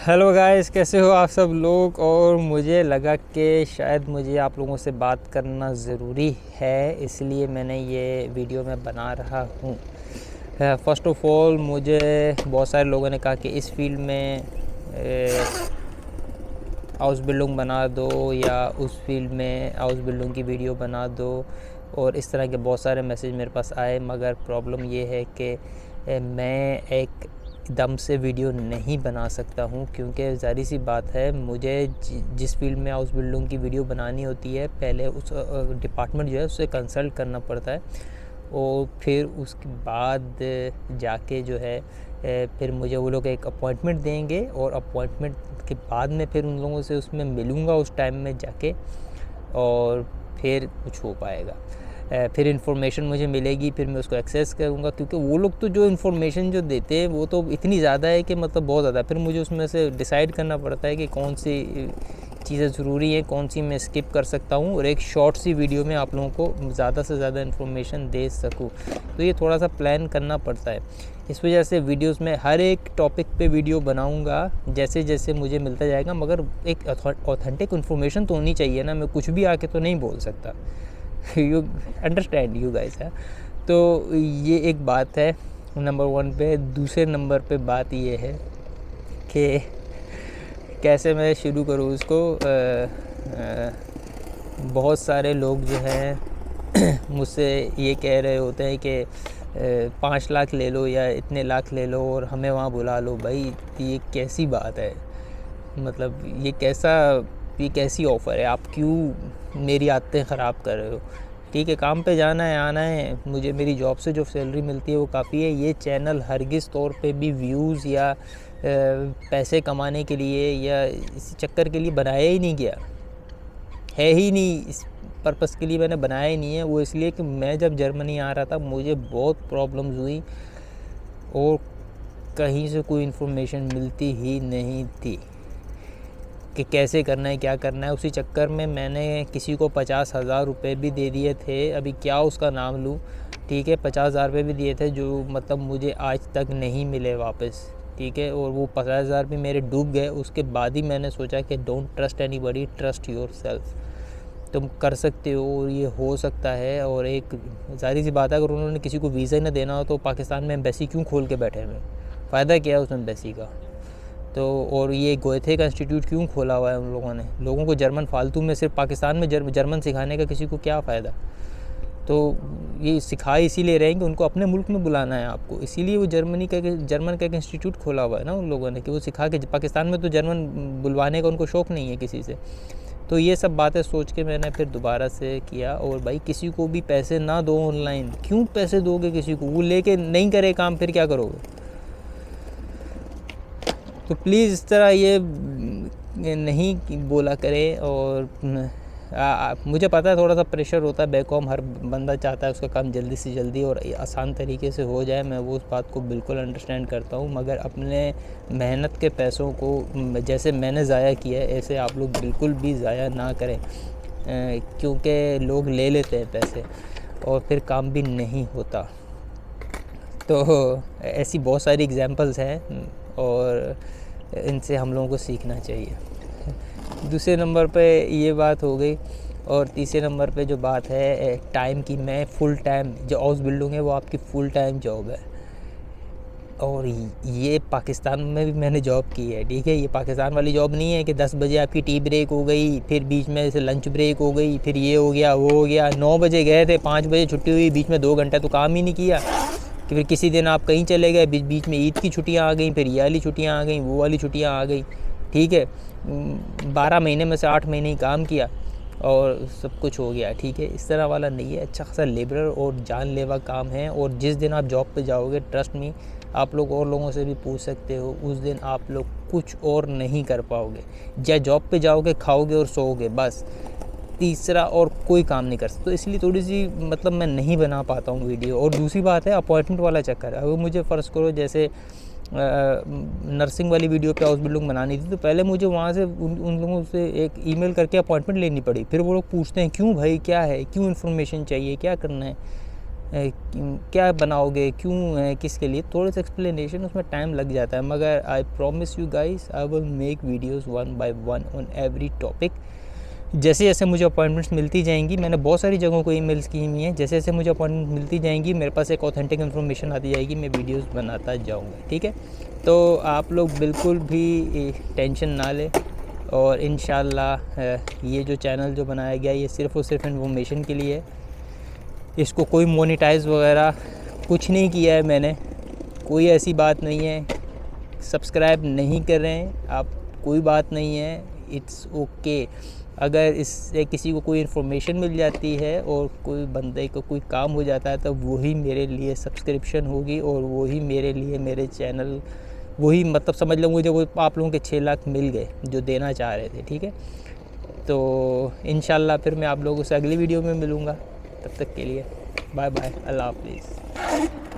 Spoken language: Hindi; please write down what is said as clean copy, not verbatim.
हेलो गाइस, कैसे हो आप सब लोग। और मुझे लगा कि शायद मुझे आप लोगों से बात करना ज़रूरी है, इसलिए मैंने ये वीडियो में बना रहा हूँ। फ़र्स्ट ऑफ़ ऑल, मुझे बहुत सारे लोगों ने कहा कि इस फील्ड में हाउस बिल्डिंग बना दो या उस फील्ड में हाउस बिल्डिंग की वीडियो बना दो, और इस तरह के बहुत सारे मैसेज मेरे पास आए। मगर प्रॉब्लम ये है कि मैं एक दम से वीडियो नहीं बना सकता हूँ, क्योंकि ज़ाहिर सी बात है, मुझे जिस फील्ड में हाउस बिल्डिंग की वीडियो बनानी होती है, पहले उस डिपार्टमेंट जो है उससे कंसल्ट करना पड़ता है, और फिर उसके बाद जाके जो है फिर मुझे वो लोग एक अपॉइंटमेंट देंगे, और अपॉइंटमेंट के बाद में फिर उन लोगों से उसमें मिलूँगा उस टाइम में जाके, और फिर कुछ हो पाएगा। फिर इन्फॉर्मेशन मुझे मिलेगी, फिर मैं उसको एक्सेस करूँगा, क्योंकि वो लोग तो जो इन्फॉर्मेशन जो देते हैं वो तो इतनी ज़्यादा है कि मतलब बहुत ज़्यादा। फिर मुझे उसमें से डिसाइड करना पड़ता है कि कौन सी चीज़ें ज़रूरी हैं, कौन सी मैं स्किप कर सकता हूँ, और एक शॉर्ट सी वीडियो में आप लोगों को ज़्यादा से ज़्यादा इन्फॉर्मेशन दे सकूँ। तो ये थोड़ा सा प्लान करना पड़ता है। इस वजह से वीडियोस में हर एक टॉपिक पे वीडियो बनाऊंगा जैसे जैसे मुझे मिलता जाएगा, मगर एक ऑथेंटिक इन्फॉर्मेशन तो होनी चाहिए ना। मैं कुछ भी आके तो नहीं बोल सकता। यू अंडरस्टैंड यू गाइस है। तो ये एक बात है नंबर वन पे। दूसरे नंबर पे बात ये है कि कैसे मैं शुरू करूँ उसको। बहुत सारे लोग जो हैं मुझसे ये कह रहे होते हैं कि 5 लाख ले लो या इतने लाख ले लो और हमें वहाँ बुला लो। भाई, ये कैसी बात है? मतलब ये कैसी ऑफ़र है? आप क्यों मेरी आदतें ख़राब कर रहे हो? ठीक है, काम पे जाना है, आना है, मुझे मेरी जॉब से जो सैलरी मिलती है वो काफ़ी है। ये चैनल हरगिज़ तौर पे भी व्यूज़ या पैसे कमाने के लिए या इसी चक्कर के लिए बनाया ही नहीं गया है, ही नहीं। इस पर्पस के लिए मैंने बनाया ही नहीं है। वो इसलिए कि मैं जब जर्मनी आ रहा था मुझे बहुत प्रॉब्लम्स हुई, और कहीं से कोई इन्फॉर्मेशन मिलती ही नहीं थी कि कैसे करना है, क्या करना है। उसी चक्कर में मैंने किसी को 50,000 रुपये भी दे दिए थे। अभी क्या उसका नाम लूँ? ठीक है, 50,000 रुपये भी दिए थे, जो मतलब मुझे आज तक नहीं मिले वापस। ठीक है, और वो 50,000 भी मेरे डूब गए। उसके बाद ही मैंने सोचा कि don't trust anybody, trust yourself. तुम कर सकते हो और ये हो सकता है। और एक ज़ाहिर सी बात है, अगर उन्होंने किसी को वीज़ा ही ना देना हो तो पाकिस्तान में एम्बेसी क्यों खोल के बैठे हुए? फ़ायदा क्या है उस एम्बेसी का? तो और ये गोएथे का इंस्टीट्यूट क्यों खोला हुआ है उन लोगों ने? लोगों को जर्मन फालतू में सिर्फ पाकिस्तान में जर्मन सिखाने का किसी को क्या फ़ायदा? तो ये सिखा इसीलिए रहे हैं कि उनको अपने मुल्क में बुलाना है आपको, इसीलिए वो जर्मन का एक इंस्टीट्यूट खोला हुआ है ना उन लोगों ने, कि वो सिखा के। पाकिस्तान में तो जर्मन बुलवाने का उनको शौक़ नहीं है किसी से। तो ये सब बातें सोच के मैंने फिर दोबारा से किया। और भाई, किसी को भी पैसे ना दो ऑनलाइन। क्यों पैसे दोगे किसी को? वो लेके नहीं करे काम, फिर क्या करोगे? तो प्लीज़ इस तरह ये नहीं बोला करें। और मुझे पता है थोड़ा सा प्रेशर होता है बैक होम, हर बंदा चाहता है उसका काम जल्दी से जल्दी और आसान तरीके से हो जाए। मैं वो उस बात को बिल्कुल अंडरस्टैंड करता हूँ, मगर अपने मेहनत के पैसों को जैसे मैंने ज़ाया किया है, ऐसे आप लोग बिल्कुल भी ज़ाया ना करें, क्योंकि लोग ले लेते हैं पैसे और फिर काम भी नहीं होता। तो ऐसी बहुत सारी एग्जांपल्स हैं, और इनसे हम लोगों को सीखना चाहिए। दूसरे नंबर पे ये बात हो गई। और तीसरे नंबर पे जो बात है टाइम की, मैं फुल टाइम जो हाउस बिल्डिंग है वो आपकी फ़ुल टाइम जॉब है। और ये पाकिस्तान में भी मैंने जॉब की है। ठीक है, ये पाकिस्तान वाली जॉब नहीं है कि 10 बजे आपकी टी ब्रेक हो गई, फिर बीच में से लंच ब्रेक हो गई, फिर ये हो गया वो हो गया। 9 बजे गए थे, 5 बजे छुट्टी हुई, बीच में 2 घंटे तो काम ही नहीं किया। कि फिर किसी दिन आप कहीं चले गए, बीच में ईद की छुट्टियां आ गई, फिर ये वाली छुट्टियां आ गई, वो वाली छुट्टियां आ गई। ठीक है, 12 महीने में से 8 महीने ही काम किया और सब कुछ हो गया। ठीक है, इस तरह वाला नहीं है। अच्छा खासा लेबर और जानलेवा काम है। और जिस दिन आप जॉब पे जाओगे, ट्रस्ट मी, आप लोग और लोगों से भी पूछ सकते हो, उस दिन आप लोग कुछ और नहीं कर पाओगे। या जॉब पे जाओगे, खाओगे और सोओगे, बस। तीसरा और कोई काम नहीं कर सकते। तो इसलिए थोड़ी सी मतलब मैं नहीं बना पाता हूँ वीडियो। और दूसरी बात है अपॉइंटमेंट वाला चक्कर। अगर मुझे फ़र्ज़ करो जैसे नर्सिंग वाली वीडियो पे हाउस बिल्डिंग बनानी थी, तो पहले मुझे वहाँ से उन लोगों से एक ईमेल करके अपॉइंटमेंट लेनी पड़ी। फिर वो लोग पूछते हैं क्यों भाई, क्या है, क्यों इन्फॉर्मेशन चाहिए, क्या करना है। क्या बनाओगे, क्यों, किसके लिए, थोड़ा सा एक्सप्लेनेशन उसमें टाइम लग जाता है, मगर I promise you guys I will make videos 1 by 1 on every topic. जैसे जैसे मुझे अपॉइंटमेंट्स मिलती जाएंगी, मैंने बहुत सारी जगहों को ईमेल्स की हुई हैं, जैसे जैसे मुझे अपॉइंटमेंट मिलती जाएंगी मेरे पास एक ऑथेंटिक इन्फॉर्मेशन आती जाएगी, मैं वीडियोस बनाता जाऊंगा, ठीक है। तो आप लोग बिल्कुल भी टेंशन ना लें, और इंशाल्लाह ये जो चैनल जो बनाया गया ये सिर्फ़ और सिर्फ इन्फॉर्मेशन के लिए है। इसको कोई मोनेटाइज़ वगैरह कुछ नहीं किया है मैंने, कोई ऐसी बात नहीं है। सब्सक्राइब नहीं कर रहे हैं आप, कोई बात नहीं है, इट्स ओके। अगर इससे किसी को कोई इन्फॉर्मेशन मिल जाती है और कोई बंदे को कोई काम हो जाता है तो वही मेरे लिए सब्सक्रिप्शन होगी, और वही मेरे लिए मेरे चैनल, वही मतलब समझ लो मुझे वो आप लोगों के 6 लाख मिल गए जो देना चाह रहे थे, ठीक है। तो इंशाल्लाह फिर मैं आप लोगों से अगली वीडियो में मिलूँगा, तब तक के लिए बाय बाय, अल्लाह हाफिज़।